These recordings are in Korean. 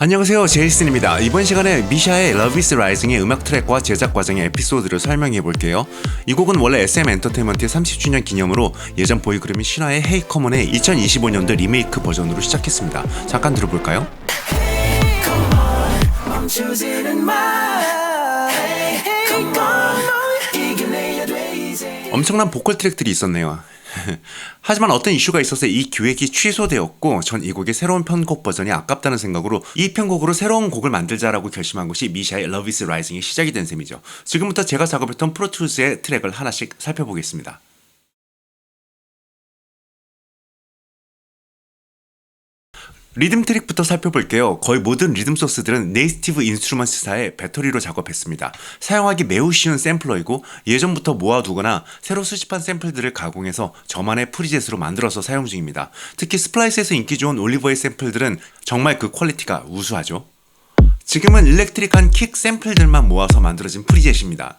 안녕하세요, 제이슨입니다. 이번 시간에 미샤의 Love is Rising의 음악 트랙과 제작 과정의 에피소드를 설명해 볼게요. 이 곡은 원래 SM 엔터테인먼트의 30주년 기념으로 예전 보이그룹인 신화의 Hey Come On의 2025년도 리메이크 버전으로 시작했습니다. 잠깐 들어볼까요? 엄청난 보컬 트랙들이 있었네요. 하지만 어떤 이슈가 있어서 이 기획이 취소되었고 전 이 곡의 새로운 편곡 버전이 아깝다는 생각으로 이 편곡으로 새로운 곡을 만들자라고 결심한 것이 미샤의 Love is Rising의 시작이 된 셈이죠. 지금부터 제가 작업했던 프로툴스의 트랙을 하나씩 살펴보겠습니다. 리듬 트릭부터 살펴볼게요. 거의 모든 리듬 소스들은 네이티브 인스트루먼트사의 배터리로 작업했습니다. 사용하기 매우 쉬운 샘플러이고 예전부터 모아두거나 새로 수집한 샘플들을 가공해서 저만의 프리셋으로 만들어서 사용 중입니다. 특히 스플라이스에서 인기 좋은 올리버의 샘플들은 정말 그 퀄리티가 우수하죠. 지금은 일렉트릭한 킥 샘플들만 모아서 만들어진 프리셋입니다.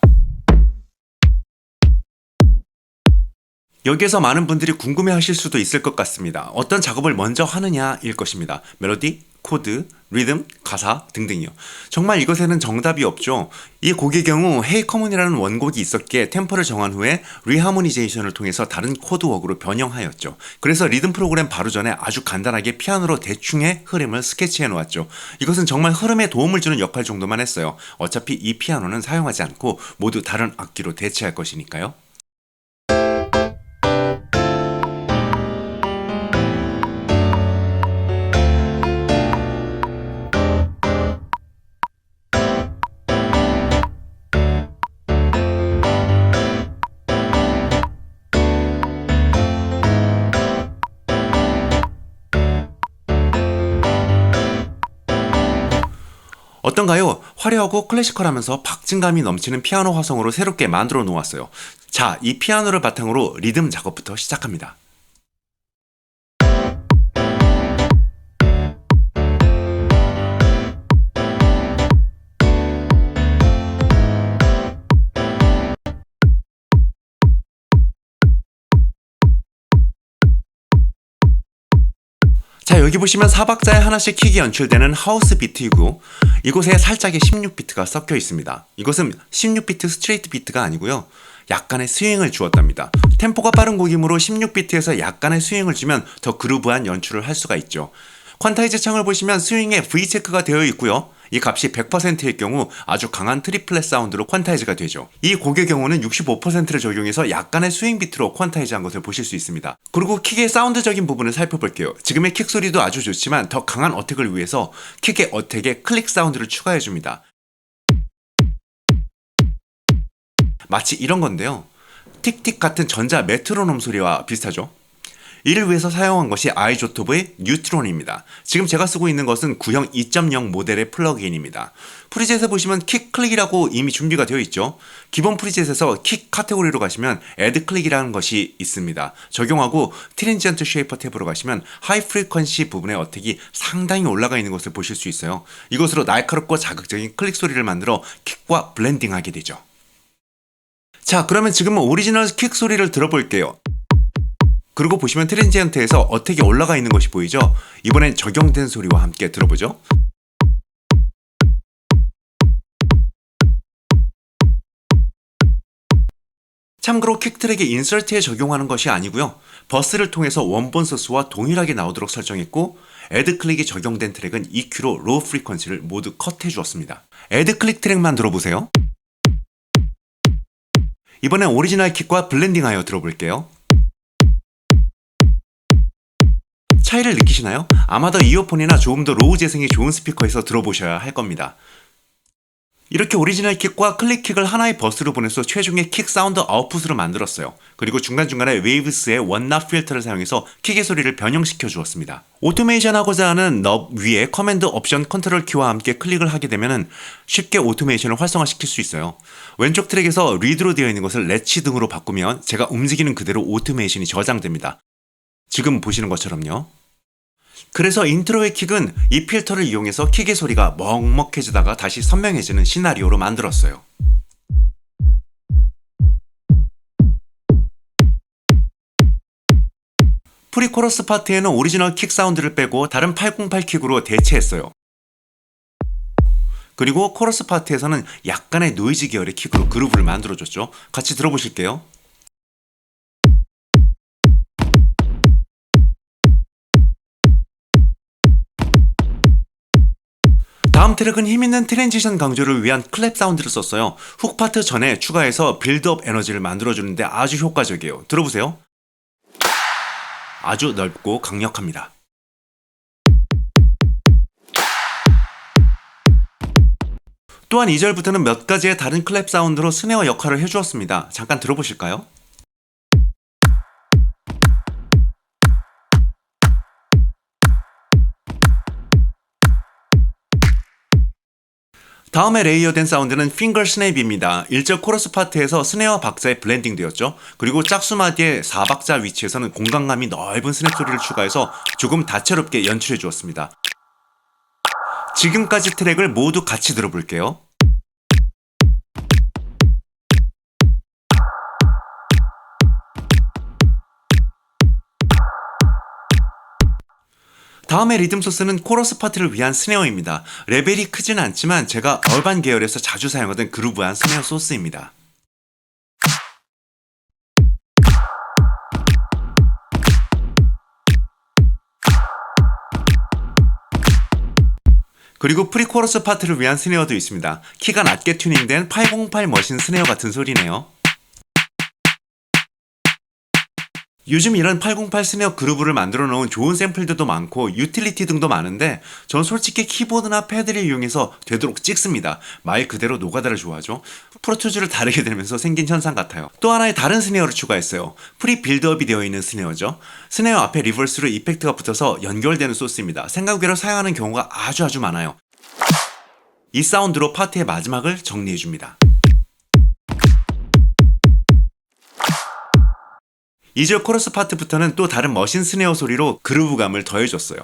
여기에서 많은 분들이 궁금해하실 수도 있을 것 같습니다. 어떤 작업을 먼저 하느냐일 것입니다. 멜로디, 코드, 리듬, 가사 등등이요. 정말 이것에는 정답이 없죠. 이 곡의 경우 Hey Come On이라는 원곡이 있었기에 템포를 정한 후에 리하모니제이션을 통해서 다른 코드웍으로 변형하였죠. 그래서 리듬 프로그램 바로 전에 아주 간단하게 피아노로 대충의 흐름을 스케치해 놓았죠. 이것은 정말 흐름에 도움을 주는 역할 정도만 했어요. 어차피 이 피아노는 사용하지 않고 모두 다른 악기로 대체할 것이니까요. 어떤가요? 화려하고 클래시컬하면서 박진감이 넘치는 피아노 화성으로 새롭게 만들어 놓았어요. 자, 이 피아노를 바탕으로 리듬 작업부터 시작합니다. 자, 여기 보시면 4박자에 하나씩 킥이 연출되는 하우스 비트이고 이곳에 살짝의 16비트가 섞여 있습니다. 이것은 16비트 스트레이트 비트가 아니고요. 약간의 스윙을 주었답니다. 템포가 빠른 곡이므로 16비트에서 약간의 스윙을 주면 더 그루브한 연출을 할 수가 있죠. 퀀타이즈 창을 보시면 스윙에 V체크가 되어 있고요. 이 값이 100%일 경우 아주 강한 트리플렛 사운드로 퀀타이즈가 되죠. 이 곡의 경우는 65%를 적용해서 약간의 스윙 비트로 퀀타이즈한 것을 보실 수 있습니다. 그리고 킥의 사운드적인 부분을 살펴볼게요. 지금의 킥 소리도 아주 좋지만 더 강한 어택을 위해서 킥의 어택에 클릭 사운드를 추가해줍니다. 마치 이런 건데요. 틱틱 같은 전자 메트로놈 소리와 비슷하죠. 이를 위해서 사용한 것이 아이조토브의 뉴트론입니다. 지금 제가 쓰고 있는 것은 구형 2.0 모델의 플러그인입니다. 프리셋에 보시면 킥 클릭이라고 이미 준비가 되어 있죠. 기본 프리셋에서 킥 카테고리로 가시면 애드 클릭이라는 것이 있습니다. 적용하고 트랜지언트 쉐이퍼 탭으로 가시면 하이 프리퀀시 부분의 어택이 상당히 올라가 있는 것을 보실 수 있어요. 이것으로 날카롭고 자극적인 클릭 소리를 만들어 킥과 블렌딩하게 되죠. 자, 그러면 지금은 오리지널 킥 소리를 들어볼게요. 그리고 보시면 트랜지언트에서 어택이 올라가 있는 것이 보이죠? 이번엔 적용된 소리와 함께 들어보죠. 참고로 킥 트랙의 인설트에 적용하는 것이 아니고요. 버스를 통해서 원본 소스와 동일하게 나오도록 설정했고 애드 클릭이 적용된 트랙은 EQ로 로우 프리퀀시를 모두 컷해 주었습니다. 애드 클릭 트랙만 들어보세요. 이번엔 오리지널 킥과 블렌딩하여 들어볼게요. 차이를 느끼시나요? 아마 더 이어폰이나 조금 더 로우 재생이 좋은 스피커에서 들어보셔야 할 겁니다. 이렇게 오리지널 킥과 클릭 킥을 하나의 버스로 보내서 최종의 킥 사운드 아웃풋으로 만들었어요. 그리고 중간중간에 웨이브스의 원납 필터를 사용해서 킥의 소리를 변형시켜 주었습니다. 오토메이션 하고자 하는 넙 위에 커맨드 옵션 컨트롤 키와 함께 클릭을 하게 되면 쉽게 오토메이션을 활성화시킬 수 있어요. 왼쪽 트랙에서 리드로 되어 있는 것을 레치 등으로 바꾸면 제가 움직이는 그대로 오토메이션이 저장됩니다. 지금 보시는 것처럼요. 그래서 인트로의 킥은 이 필터를 이용해서 킥의 소리가 먹먹해지다가 다시 선명해지는 시나리오로 만들었어요. 프리코러스 파트에는 오리지널 킥 사운드를 빼고 다른 808 킥으로 대체했어요. 그리고 코러스 파트에서는 약간의 노이즈 계열의 킥으로 그루브를 만들어줬죠. 같이 들어보실게요. 다음 트랙은 힘있는 트랜지션 강조를 위한 클랩 사운드를 썼어요. 훅 파트 전에 추가해서 빌드업 에너지를 만들어주는데 아주 효과적이에요. 들어보세요. 아주 넓고 강력합니다. 또한 2절부터는 몇 가지의 다른 클랩 사운드로 스네어 역할을 해주었습니다. 잠깐 들어보실까요? 다음에 레이어된 사운드는 핑거 스냅입니다. 1절 코러스 파트에서 스네어 박자의 블렌딩 되었죠. 그리고 짝수마디의 4박자 위치에서는 공간감이 넓은 스냅 소리를 추가해서 조금 다채롭게 연출해 주었습니다. 지금까지 트랙을 모두 같이 들어볼게요. 다음의 리듬 소스는 코러스 파트를 위한 스네어입니다. 레벨이 크진 않지만 제가 얼반 계열에서 자주 사용하던 그루브한 스네어 소스입니다. 그리고 프리코러스 파트를 위한 스네어도 있습니다. 키가 낮게 튜닝된 808 머신 스네어 같은 소리네요. 요즘 이런 808 스네어 그루브를 만들어 놓은 좋은 샘플들도 많고 유틸리티 등도 많은데 전 솔직히 키보드나 패드를 이용해서 되도록 찍습니다. 말 그대로 노가다를 좋아하죠. 프로토즈를 다르게 들면서 생긴 현상 같아요. 또 하나의 다른 스네어를 추가했어요. 프리 빌드업이 되어 있는 스네어죠. 스네어 앞에 리버스로 이펙트가 붙어서 연결되는 소스입니다. 생각 외로 사용하는 경우가 아주 많아요. 이 사운드로 파트의 마지막을 정리해줍니다. 2절 코러스 파트부터는 또 다른 머신 스네어 소리로 그루브감을 더해줬어요.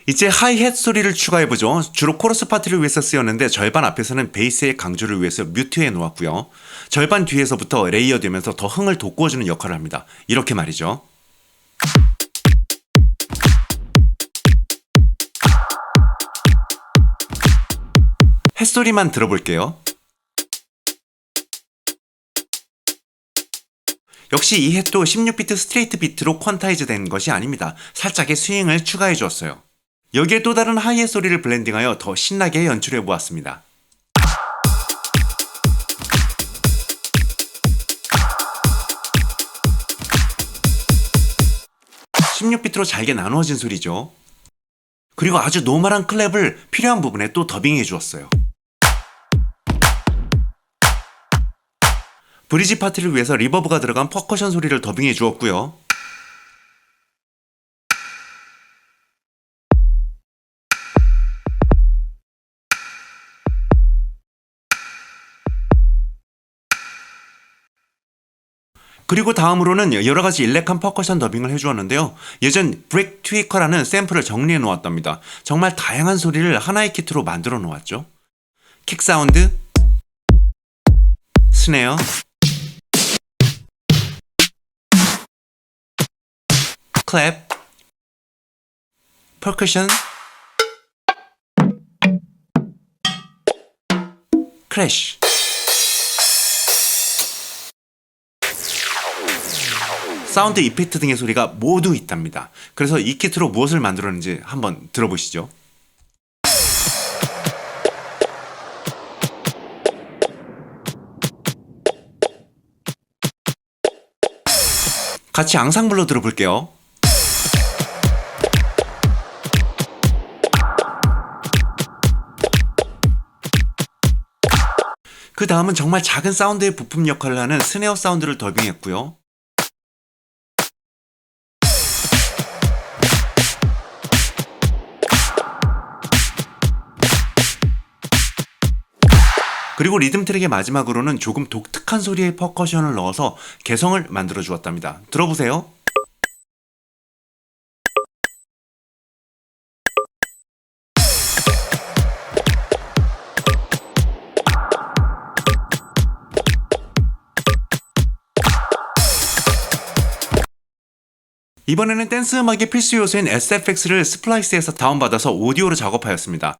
이제 하이햇 소리를 추가해보죠. 주로 코러스 파트를 위해서 쓰였는데 절반 앞에서는 베이스의 강조를 위해서 뮤트해 놓았고요. 절반 뒤에서부터 레이어 되면서 더 흥을 돋구어주는 역할을 합니다. 이렇게 말이죠. 햇소리만 들어볼게요. 역시 이 햇도 16비트 스트레이트 비트로 퀀타이즈 된 것이 아닙니다. 살짝의 스윙을 추가해 주었어요. 여기에 또 다른 하이햇 소리를 블렌딩하여 더 신나게 연출해 보았습니다. (16비트로) 잘게 나누어진 소리죠. 그리고 아주 노멀한 클랩을 필요한 부분에 또 더빙해 주었어요. 브리지 파트를 위해서 리버브가 들어간 퍼커션 소리를 더빙해 주었고요. 그리고 다음으로는 여러가지 일렉한 퍼커션 더빙을 해주었는데요. 예전 브릭 트위커라는 샘플을 정리해 놓았답니다. 정말 다양한 소리를 하나의 키트로 만들어 놓았죠. 킥 사운드, 스네어, 클랩, 퍼커션, 크래쉬. 사운드 이펙트 등의 소리가 모두 있답니다. 그래서 이 키트로 무엇을 만들었는지 한번 들어보시죠. 같이 앙상블로 들어볼게요. 그 다음은 정말 작은 사운드의 부품 역할을 하는 스네어 사운드를 더빙했고요. 그리고 리듬 트랙의 마지막으로는 조금 독특한 소리의 퍼커션을 넣어서 개성을 만들어 주었답니다. 들어보세요. 이번에는 댄스 음악의 필수 요소인 SFX를 스플라이스에서 다운받아서 오디오로 작업하였습니다.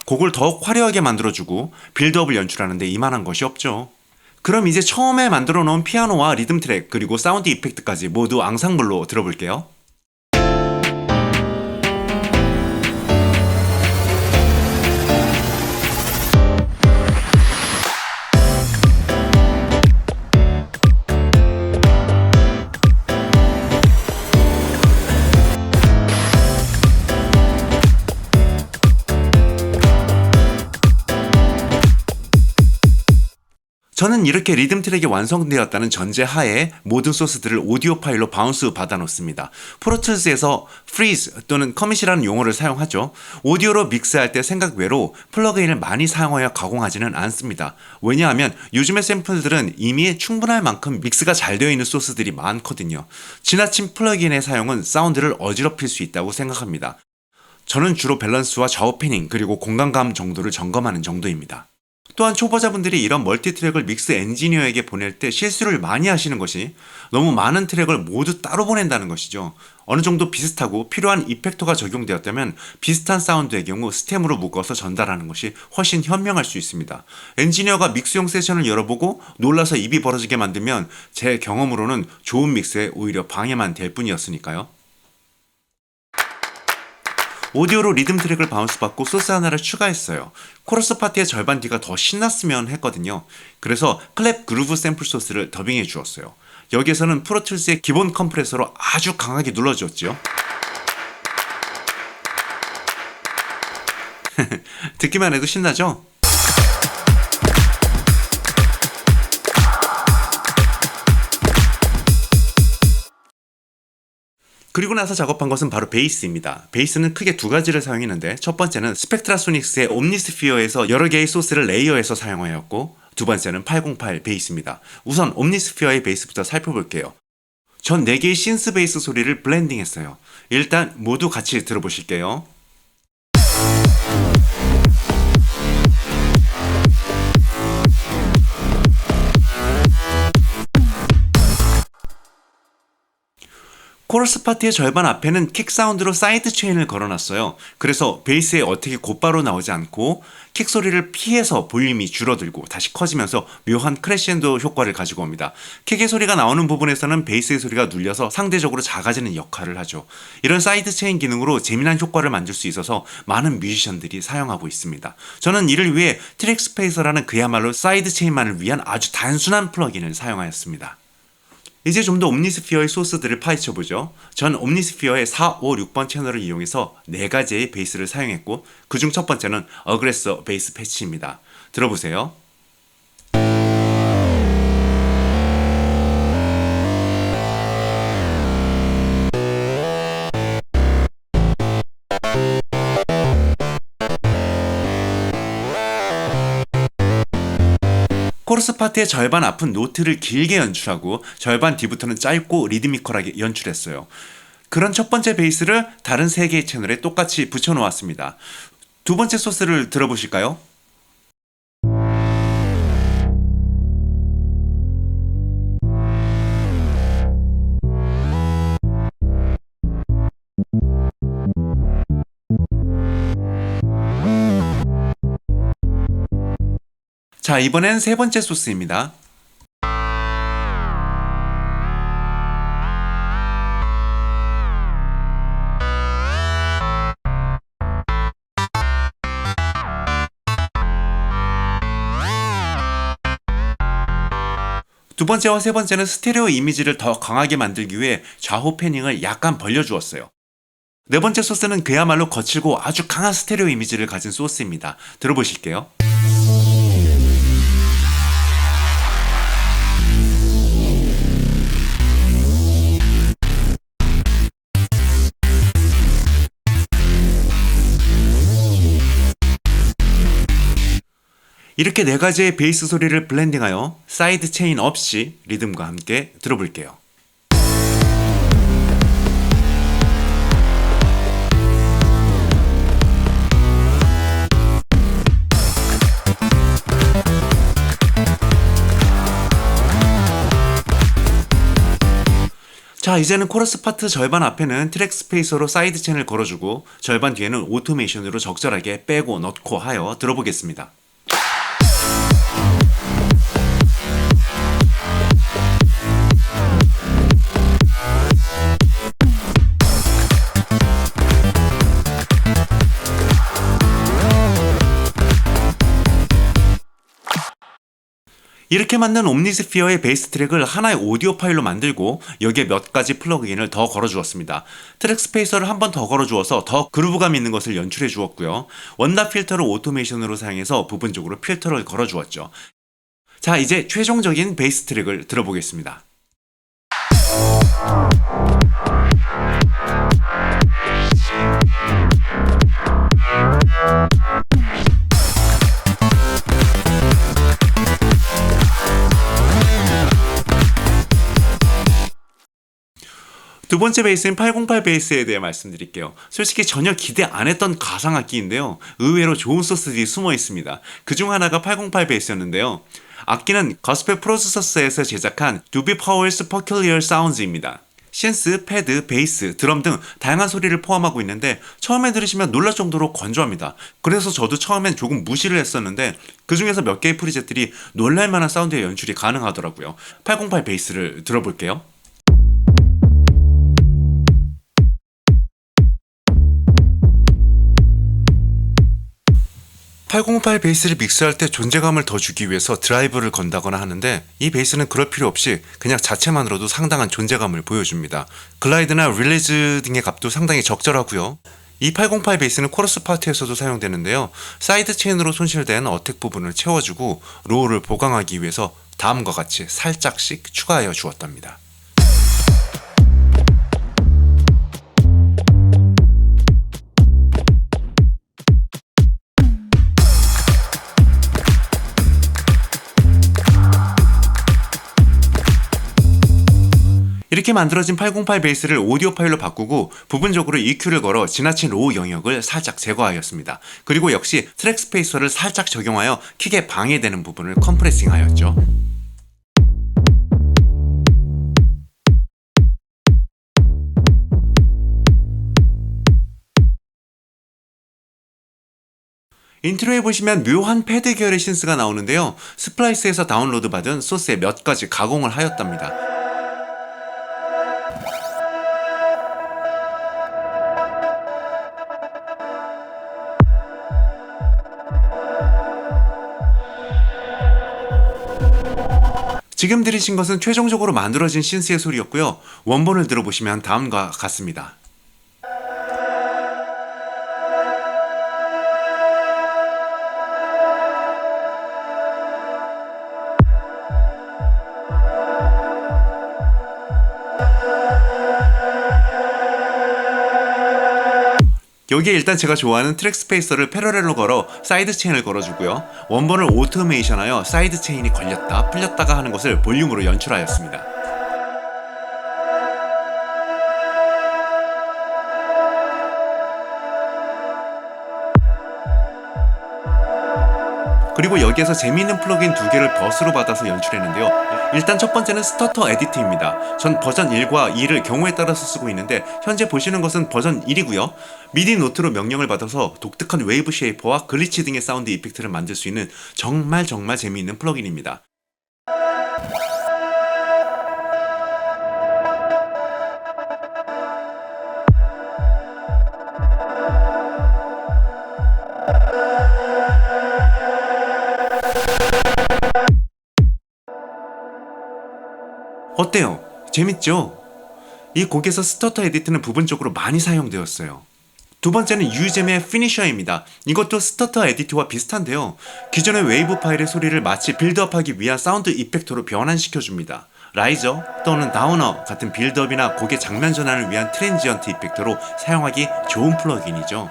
곡을 더욱 화려하게 만들어주고 빌드업을 연출하는데 이만한 것이 없죠. 그럼 이제 처음에 만들어 놓은 피아노와 리듬 트랙 그리고 사운드 이펙트까지 모두 앙상블로 들어볼게요. 저는 이렇게 리듬 트랙이 완성되었다는 전제 하에 모든 소스들을 오디오 파일로 바운스 받아 놓습니다. 프로툴스에서 프리즈 또는 커밋이라는 용어를 사용하죠. 오디오로 믹스할 때 생각 외로 플러그인을 많이 사용하여 가공하지는 않습니다. 왜냐하면 요즘의 샘플들은 이미 충분할 만큼 믹스가 잘 되어 있는 소스들이 많거든요. 지나친 플러그인의 사용은 사운드를 어지럽힐 수 있다고 생각합니다. 저는 주로 밸런스와 좌우 패닝 그리고 공간감 정도를 점검하는 정도입니다. 또한 초보자분들이 이런 멀티트랙을 믹스 엔지니어에게 보낼 때 실수를 많이 하시는 것이 너무 많은 트랙을 모두 따로 보낸다는 것이죠. 어느 정도 비슷하고 필요한 이펙터가 적용되었다면 비슷한 사운드의 경우 스템으로 묶어서 전달하는 것이 훨씬 현명할 수 있습니다. 엔지니어가 믹스용 세션을 열어보고 놀라서 입이 벌어지게 만들면 제 경험으로는 좋은 믹스에 오히려 방해만 될 뿐이었으니까요. 오디오로 리듬 트랙을 바운스 받고 소스 하나를 추가했어요. 코러스 파트의 절반 뒤가 더 신났으면 했거든요. 그래서 클랩 그루브 샘플 소스를 더빙해 주었어요. 여기에서는 프로툴스의 기본 컴프레서로 아주 강하게 눌러주었죠. 듣기만 해도 신나죠? 그리고 나서 작업한 것은 바로 베이스입니다. 베이스는 크게 두 가지를 사용했는데 첫 번째는 스펙트라소닉스의 옴니스피어에서 여러 개의 소스를 레이어해서 사용하였고 두 번째는 808 베이스입니다. 우선 옴니스피어의 베이스부터 살펴볼게요. 전 4개의 신스 베이스 소리를 블렌딩했어요. 일단 모두 같이 들어보실게요. 코러스 파트의 절반 앞에는 킥 사운드로 사이드 체인을 걸어놨어요. 그래서 베이스에 어떻게 곧바로 나오지 않고 킥 소리를 피해서 볼륨이 줄어들고 다시 커지면서 묘한 크래시엔도 효과를 가지고 옵니다. 킥의 소리가 나오는 부분에서는 베이스의 소리가 눌려서 상대적으로 작아지는 역할을 하죠. 이런 사이드 체인 기능으로 재미난 효과를 만들 수 있어서 많은 뮤지션들이 사용하고 있습니다. 저는 이를 위해 트랙 스페이서라는 그야말로 사이드 체인만을 위한 아주 단순한 플러긴을 사용하였습니다. 이제 좀 더 옴니스피어의 소스들을 파헤쳐보죠. 전 옴니스피어의 4, 5, 6번 채널을 이용해서 4가지의 베이스를 사용했고 그중 첫 번째는 어그레서 베이스 패치입니다. 들어보세요. 코러스 파트의 절반 앞은 노트를 길게 연출하고 절반 뒤부터는 짧고 리드미컬하게 연출했어요. 그런 첫 번째 베이스를 다른 3개의 채널에 똑같이 붙여놓았습니다. 두 번째 소스를 들어보실까요? 자, 이번엔 세 번째 소스입니다. 두 번째와 세 번째는 스테레오 이미지를 더 강하게 만들기 위해 좌우 패닝을 약간 벌려주었어요. 네 번째 소스는 그야말로 거칠고 아주 강한 스테레오 이미지를 가진 소스입니다. 들어보실게요. 이렇게 네 가지의 베이스 소리를 블렌딩하여 사이드 체인 없이 리듬과 함께 들어볼게요. 자, 이제는 코러스 파트 절반 앞에는 트랙 스페이서로 사이드 체인을 걸어주고 절반 뒤에는 오토메이션으로 적절하게 빼고 넣고 하여 들어보겠습니다. 이렇게 만든 옴니스피어의 베이스 트랙을 하나의 오디오 파일로 만들고 여기에 몇 가지 플러그인을 더 걸어주었습니다. 트랙 스페이서를 한 번 더 걸어주어서 더 그루브감 있는 것을 연출해 주었고요. 원답 필터를 오토메이션으로 사용해서 부분적으로 필터를 걸어주었죠. 자, 이제 최종적인 베이스 트랙을 들어보겠습니다. 두 번째 베이스인 808 베이스에 대해 말씀드릴게요. 솔직히 전혀 기대 안 했던 가상악기인데요. 의외로 좋은 소스들이 숨어 있습니다. 그중 하나가 808 베이스였는데요. 악기는 거스펠 프로듀서스에서 제작한 두비 파워스 퍼큘리얼 사운즈입니다. 신스, 패드, 베이스, 드럼 등 다양한 소리를 포함하고 있는데 처음에 들으시면 놀랄 정도로 건조합니다. 그래서 저도 처음엔 조금 무시를 했었는데 그 중에서 몇 개의 프리셋들이 놀랄만한 사운드의 연출이 가능하더라고요. 808 베이스를 들어볼게요. 808 베이스를 믹스할 때 존재감을 더 주기 위해서 드라이브를 건다거나 하는데 이 베이스는 그럴 필요 없이 그냥 자체만으로도 상당한 존재감을 보여줍니다. 글라이드나 릴리즈 등의 값도 상당히 적절하고요. 이 808 베이스는 코러스 파트에서도 사용되는데요. 사이드 체인으로 손실된 어택 부분을 채워주고 로우를 보강하기 위해서 다음과 같이 살짝씩 추가하여 주었답니다. 이렇게 만들어진 808 베이스를 오디오 파일로 바꾸고 부분적으로 EQ를 걸어 지나친 로우 영역을 살짝 제거하였습니다. 그리고 역시 트랙 스페이서를 살짝 적용하여 킥에 방해되는 부분을 컴프레싱 하였죠. 인트로에 보시면 묘한 패드 계열의 신스가 나오는데요. 스플라이스에서 다운로드 받은 소스에 몇 가지 가공을 하였답니다. 지금 들으신 것은 최종적으로 만들어진 신스의 소리였고요. 원본을 들어보시면 다음과 같습니다. 여기에 일단 제가 좋아하는 트랙 스페이서를 패러렐로 걸어 사이드 체인을 걸어주고요. 원본을 오토메이션하여 사이드 체인이 걸렸다 풀렸다가 하는 것을 볼륨으로 연출하였습니다. 그리고 여기에서 재미있는 플러그인 두 개를 버스로 받아서 연출했는데요. 일단 첫 번째는 스터터 에디트입니다. 전 버전 1과 2를 경우에 따라서 쓰고 있는데 현재 보시는 것은 버전 1이고요. 미디 노트로 명령을 받아서 독특한 웨이브 쉐이퍼와 글리치 등의 사운드 이펙트를 만들 수 있는 정말 재미있는 플러그인입니다. 어때요? 재밌죠? 이 곡에서 스터터 에디트는 부분적으로 많이 사용되었어요. 두 번째는 유잼의 피니셔입니다. 이것도 스터터 에디트와 비슷한데요. 기존의 웨이브 파일의 소리를 마치 빌드업하기 위한 사운드 이펙터로 변환시켜줍니다. 라이저 또는 다우너 같은 빌드업이나 곡의 장면 전환을 위한 트랜지언트 이펙터로 사용하기 좋은 플러그인이죠.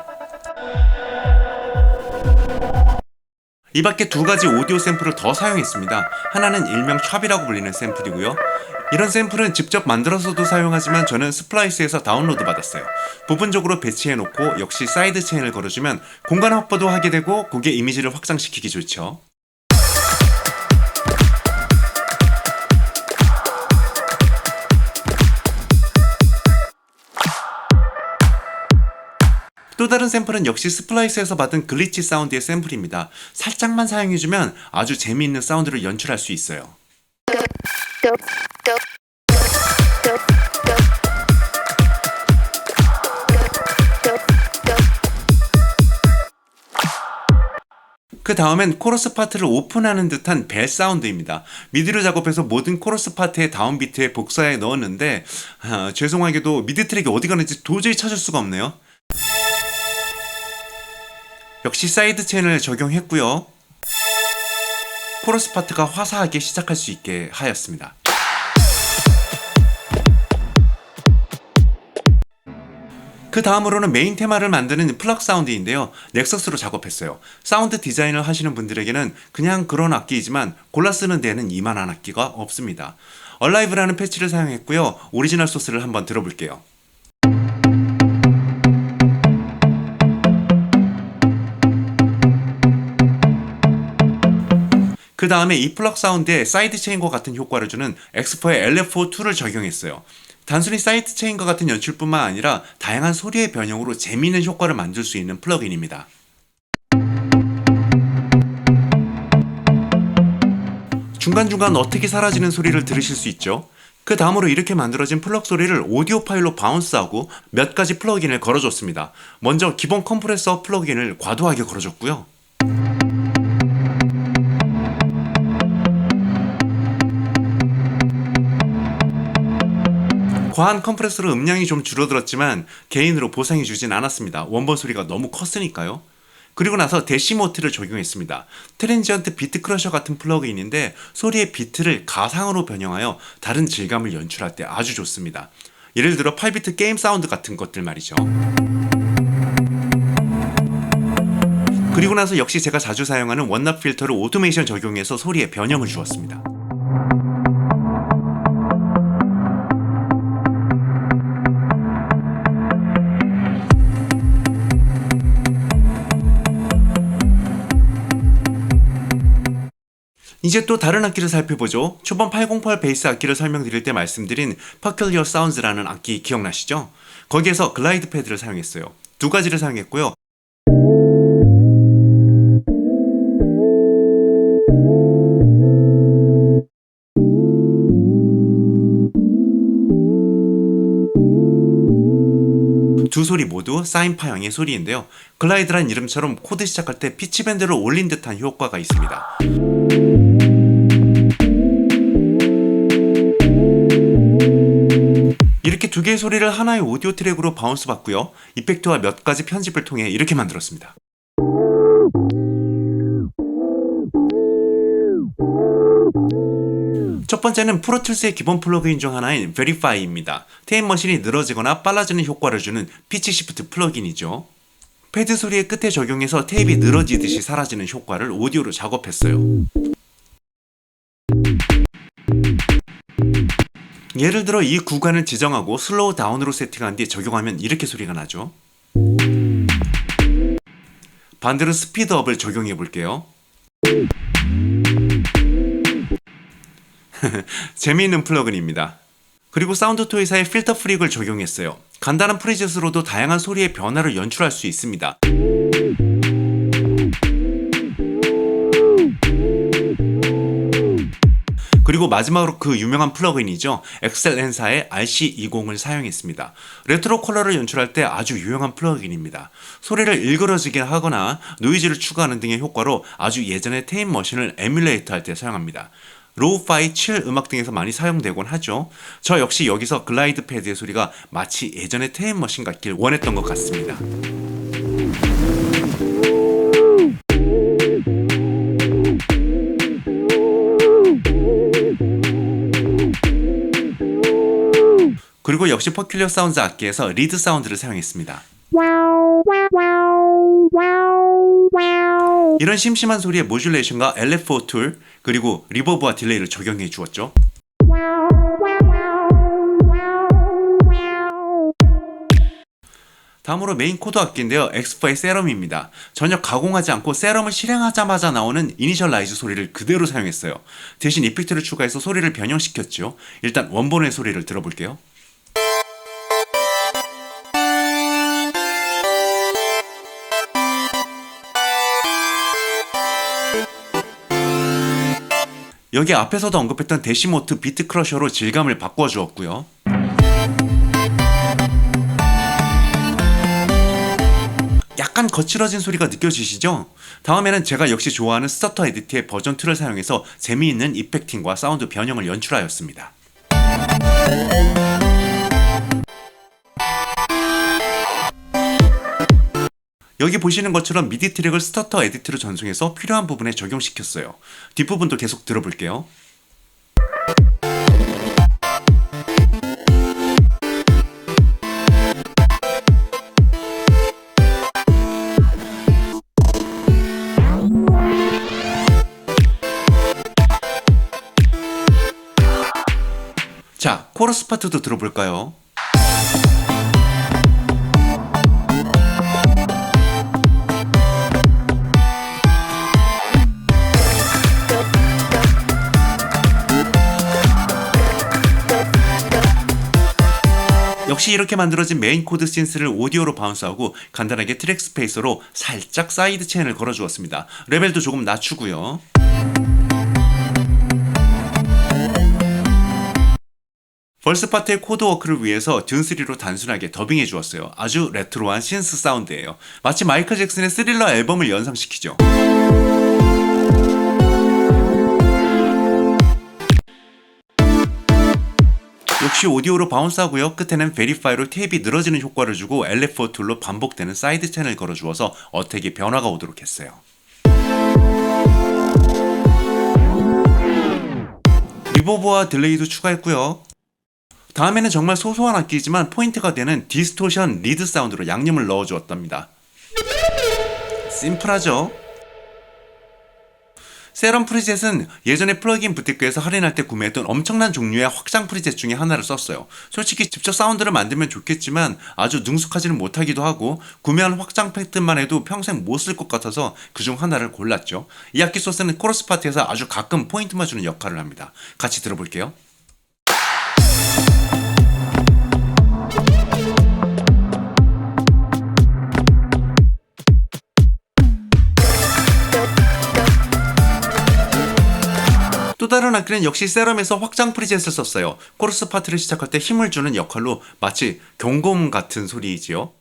이 밖에 두 가지 오디오 샘플을 더 사용했습니다. 하나는 일명 샵이라고 불리는 샘플이고요. 이런 샘플은 직접 만들어서도 사용하지만 저는 스플라이스에서 다운로드 받았어요. 부분적으로 배치해놓고 역시 사이드 체인을 걸어주면 공간 확보도 하게 되고 곡의 이미지를 확장시키기 좋죠. 또 다른 샘플은 역시 스플라이스에서 받은 글리치 사운드의 샘플입니다. 살짝만 사용해주면 아주 재미있는 사운드를 연출할 수 있어요. 그 다음엔 코러스 파트를 오픈하는 듯한 벨 사운드입니다. 미디로 작업해서 모든 코러스 파트의 다운비트에 복사해 넣었는데 죄송하게도 미디 트랙이 어디 가는지 도저히 찾을 수가 없네요. 역시 사이드 체인을 적용했고요. 코러스 파트가 화사하게 시작할 수 있게 하였습니다. 그 다음으로는 메인 테마를 만드는 플럭 사운드인데요. 넥서스로 작업했어요. 사운드 디자인을 하시는 분들에게는 그냥 그런 악기이지만 골라 쓰는 데에는 이만한 악기가 없습니다. 얼라이브라는 패치를 사용했고요. 오리지널 소스를 한번 들어볼게요. 그 다음에 이 플럭 사운드에 사이드 체인과 같은 효과를 주는 엑스퍼의 LFO2를 적용했어요. 단순히 사이드 체인과 같은 연출뿐만 아니라 다양한 소리의 변형으로 재미있는 효과를 만들 수 있는 플러그인입니다. 중간중간 어떻게 사라지는 소리를 들으실 수 있죠? 그 다음으로 이렇게 만들어진 플럭 소리를 오디오 파일로 바운스하고 몇 가지 플러그인을 걸어줬습니다. 먼저 기본 컴프레서 플러그인을 과도하게 걸어줬고요. 과한 컴프레서로 음량이 좀 줄어들었지만 개인으로 보상해주진 않았습니다. 원본 소리가 너무 컸으니까요. 그리고 나서 데시모트를 적용했습니다. 트랜지언트 비트 크러셔 같은 플러그인인데 소리의 비트를 가상으로 변형하여 다른 질감을 연출할 때 아주 좋습니다. 예를 들어 8비트 게임 사운드 같은 것들 말이죠. 그리고 나서 역시 제가 자주 사용하는 원납 필터를 오토메이션 적용해서 소리에 변형을 주었습니다. 이제 또 다른 악기를 살펴보죠. 초반 808 베이스 악기를 설명드릴 때 말씀드린 Peculiar Sounds라는 악기 기억나시죠? 거기에서 글라이드 패드를 사용했어요. 두 가지를 사용했고요. 두 소리 모두 사인파형의 소리인데요. 글라이드란 이름처럼 코드 시작할 때 피치밴드를 올린 듯한 효과가 있습니다. 이렇게 두 개의 소리를 하나의 오디오 트랙으로 바운스 받고요. 이펙트와 몇 가지 편집을 통해 이렇게 만들었습니다. 첫 번째는 프로툴스의 기본 플러그인 중 하나인 Verify입니다. 테이프 머신이 늘어지거나 빨라지는 효과를 주는 피치 시프트 플러그인이죠. 패드 소리의 끝에 적용해서 테이프가 늘어지듯이 사라지는 효과를 오디오로 작업했어요. 예를 들어 이 구간을 지정하고 슬로우 다운으로 세팅한 뒤 적용하면 이렇게 소리가 나죠. 반대로 스피드업을 적용해 볼게요. 재미있는 플러그인입니다. 그리고 사운드 토이사의 필터 프릭을 적용했어요. 간단한 프리셋으로도 다양한 소리의 변화를 연출할 수 있습니다. 그리고 마지막으로 그 유명한 플러그인이죠. 엑셀엔사의 RC20을 사용했습니다. 레트로 컬러를 연출할 때 아주 유용한 플러그인입니다. 소리를 일그러지게 하거나 노이즈를 추가하는 등의 효과로 아주 예전의 테이프 머신을 에뮬레이트 할 때 사용합니다. 로우파이, 칠 음악 등에서 많이 사용되곤 하죠. 저 역시 여기서 글라이드 패드의 소리가 마치 예전의 테이프 머신 같길 원했던 것 같습니다. 그리고 역시 퍼큘리어 사운드 악기에서 리드 사운드를 사용했습니다. 이런 심심한 소리에 모듈레이션과 LFO 툴 그리고 리버브와 딜레이를 적용해 주었죠. 다음으로 메인 코드 악기인데요. 엑스퍼의 세럼입니다. 전혀 가공하지 않고 세럼을 실행하자마자 나오는 이니셜라이즈 소리를 그대로 사용했어요. 대신 이펙트를 추가해서 소리를 변형시켰죠. 일단 원본의 소리를 들어볼게요. 여기 앞에서도 언급했던 데시모트 비트 크러셔로 질감을 바꿔주었고요. 약간 거칠어진 소리가 느껴지시죠? 다음에는 제가 역시 좋아하는 스터터 에디트의 버전 2를 사용해서 재미있는 이펙팅과 사운드 변형을 연출하였습니다. 여기 보시는 것처럼 미디 트랙을 스터터 에디트로 전송해서 필요한 부분에 적용시켰어요. 뒷부분도 계속 들어볼게요. 자, 코러스 파트도 들어볼까요? 역시 이렇게 만들어진 메인 코드 신스를 오디오로 바운스하고 간단하게 트랙 스페이서로 살짝 사이드 체인을 걸어주었습니다. 레벨도 조금 낮추고요. 벌스 파트의 코드워크를 위해서 듄3로 단순하게 더빙해 주었어요. 아주 레트로한 신스 사운드예요. 마치 마이클 잭슨의 스릴러 앨범을 연상시키죠. 역시 오디오로 바운스하고요. 끝에는 베리파이로 테이프가 늘어지는 효과를 주고 LFO 툴로 반복되는 사이드 채널을 걸어주어서 어택의 변화가 오도록 했어요. 리버브와 딜레이도 추가했고요. 다음에는 정말 소소한 악기이지만 포인트가 되는 디스토션 리드 사운드로 양념을 넣어주었답니다. 심플하죠? 세럼 프리셋은 예전에 플러그인 부티크에서 할인할 때 구매했던 엄청난 종류의 확장 프리셋 중에 하나를 썼어요. 솔직히 직접 사운드를 만들면 좋겠지만 아주 능숙하지는 못하기도 하고 구매한 확장 팩트만 해도 평생 못 쓸 것 같아서 그중 하나를 골랐죠. 이 악기 소스는 코러스 파트에서 아주 가끔 포인트만 주는 역할을 합니다. 같이 들어볼게요. 또 다른 악기는 역시 세럼에서 확장 프리셋을 썼어요. 코러스 파트를 시작할 때 힘을 주는 역할로 마치 경고음 같은 소리이지요.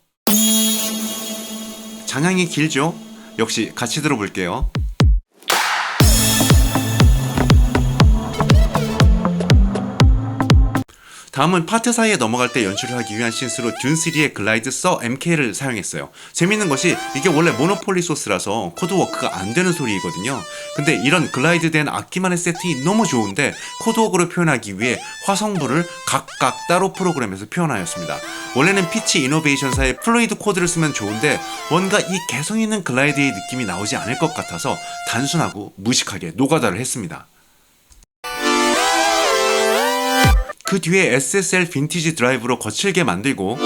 잔향이 길죠? 역시 같이 들어볼게요. 다음은 파트 사이에 넘어갈 때 연출을 하기 위한 신스로 듄3의 글라이드 서 MK를 사용했어요. 재밌는 것이 이게 원래 모노폴리 소스라서 코드워크가 안 되는 소리이거든요. 근데 이런 글라이드된 악기만의 세팅이 너무 좋은데 코드워크로 표현하기 위해 화성부를 각각 따로 프로그램에서 표현하였습니다. 원래는 피치 이노베이션사의 플루이드 코드를 쓰면 좋은데 뭔가 이 개성 있는 글라이드의 느낌이 나오지 않을 것 같아서 단순하고 무식하게 노가다를 했습니다. 그 뒤에 SSL 빈티지 드라이브로 거칠게 만들고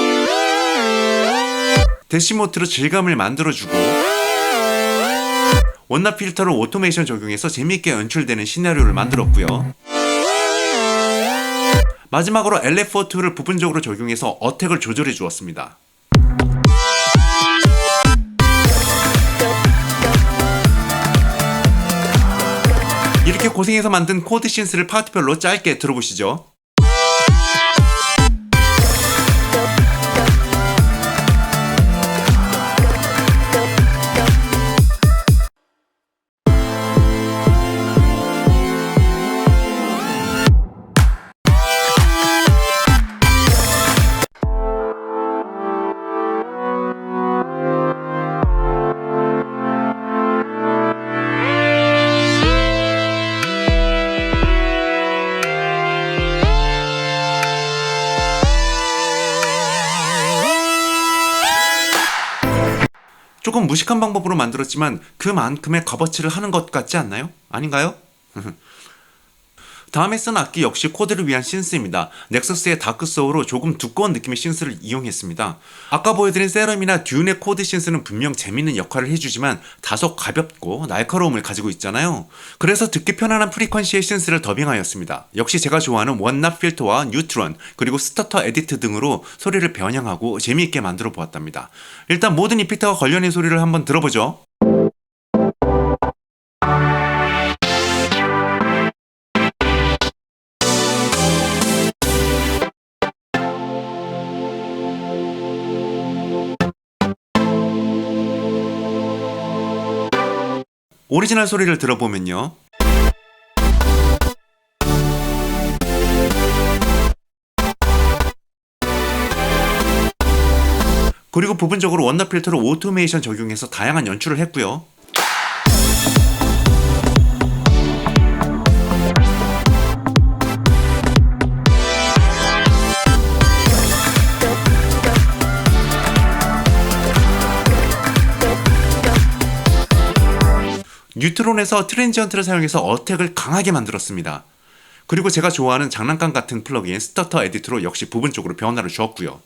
데시모트로 질감을 만들어주고 원납 필터로 오토메이션 적용해서 재미있게 연출되는 시나리오를 만들었고요. 마지막으로 LFO2를 부분적으로 적용해서 어택을 조절해 주었습니다. 이렇게 고생해서 만든 코드 신스를 파트별로 짧게 들어보시죠. 조금 무식한 방법으로 만들었지만 그만큼의 값어치를 하는 것 같지 않나요? 아닌가요? 다음에 쓴 악기 역시 코드를 위한 신스입니다. 넥서스의 다크소울로 조금 두꺼운 느낌의 신스를 이용했습니다. 아까 보여드린 세럼이나 듀의 코드 신스는 분명 재밌는 역할을 해주지만 다소 가볍고 날카로움을 가지고 있잖아요. 그래서 듣기 편안한 프리퀀시의 신스를 더빙하였습니다. 역시 제가 좋아하는 원납 필터와 뉴트론 그리고 스타터 에디트 등으로 소리를 변형하고 재미있게 만들어 보았답니다. 일단 모든 이펙트와 관련된 소리를 한번 들어보죠. 오리지널 소리를 들어보면요. 그리고 부분적으로 원납 필터로 오토메이션 적용해서 다양한 연출을 했고요. 뉴트론에서 트랜지언트를 사용해서 어택을 강하게 만들었습니다. 그리고 제가 좋아하는 장난감 같은 플러그인 스타터 에디트로 역시 부분적으로 변화를 주었고요.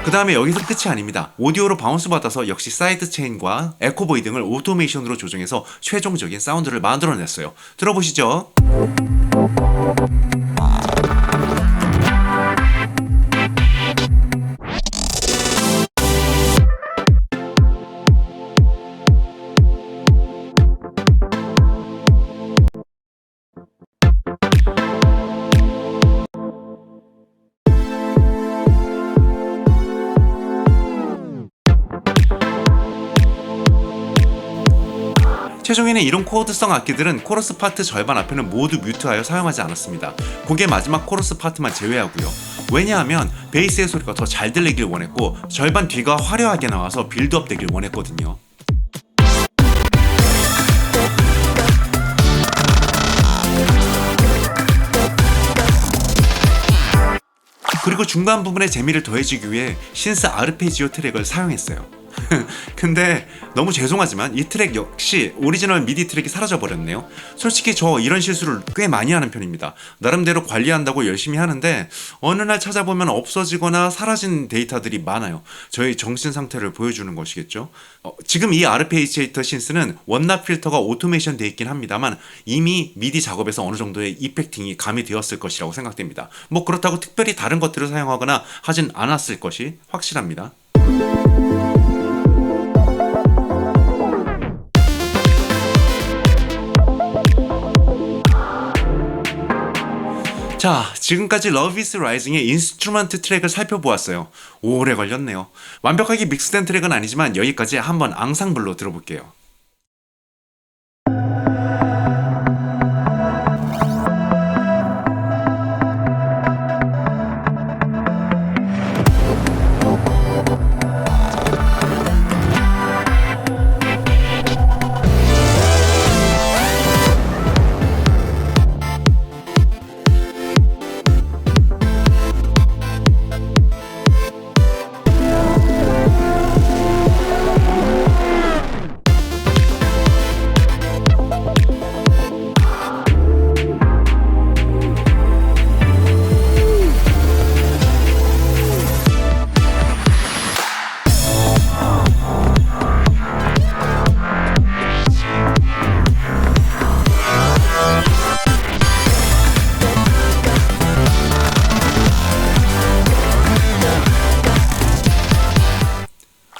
그 다음에 여기서 끝이 아닙니다. 오디오로 바운스 받아서 역시 사이드 체인과 에코보이 등을 오토메이션으로 조정해서 최종적인 사운드를 만들어냈어요. 들어보시죠. 최종에는 이런 코드성 악기들은 코러스 파트 절반 앞에는 모두 뮤트하여 사용하지 않았습니다. 곡의 마지막 코러스 파트만 제외하고요. 왜냐하면 베이스의 소리가 더 잘 들리길 원했고 절반 뒤가 화려하게 나와서 빌드업 되길 원했거든요. 그리고 중간 부분에 재미를 더해주기 위해 신스 아르페지오 트랙을 사용했어요. 근데 너무 죄송하지만 이 트랙 역시 오리지널 미디 트랙이 사라져버렸네요. 솔직히 저 이런 실수를 꽤 많이 하는 편입니다. 나름대로 관리한다고 열심히 하는데 어느 날 찾아보면 없어지거나 사라진 데이터들이 많아요. 저의 정신 상태를 보여주는 것이겠죠. 지금 이 아르페지에이터 신스는 원납 필터가 오토메이션 되어 있긴 합니다만 이미 미디 작업에서 어느 정도의 이펙팅이 가미되었을 것이라고 생각됩니다. 뭐 그렇다고 특별히 다른 것들을 사용하거나 하진 않았을 것이 확실합니다. 자, 지금까지 Love is Rising의 인스트루먼트 트랙을 살펴보았어요. 오래 걸렸네요. 완벽하게 믹스된 트랙은 아니지만 여기까지 한번 앙상블로 들어볼게요.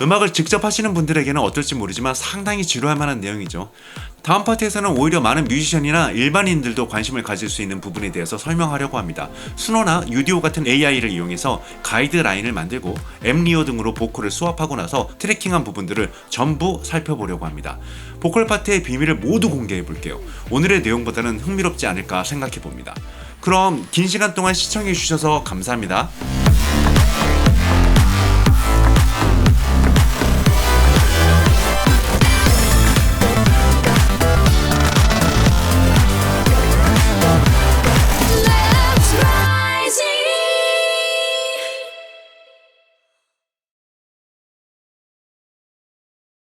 음악을 직접 하시는 분들에게는 어떨지 모르지만 상당히 지루할 만한 내용이죠. 다음 파트에서는 오히려 많은 뮤지션이나 일반인들도 관심을 가질 수 있는 부분에 대해서 설명하려고 합니다. 수노나 유디오 같은 AI를 이용해서 가이드라인을 만들고 엠리오 등으로 보컬을 수합하고 나서 트래킹한 부분들을 전부 살펴보려고 합니다. 보컬 파트의 비밀을 모두 공개해 볼게요. 오늘의 내용보다는 흥미롭지 않을까 생각해 봅니다. 그럼 긴 시간 동안 시청해 주셔서 감사합니다.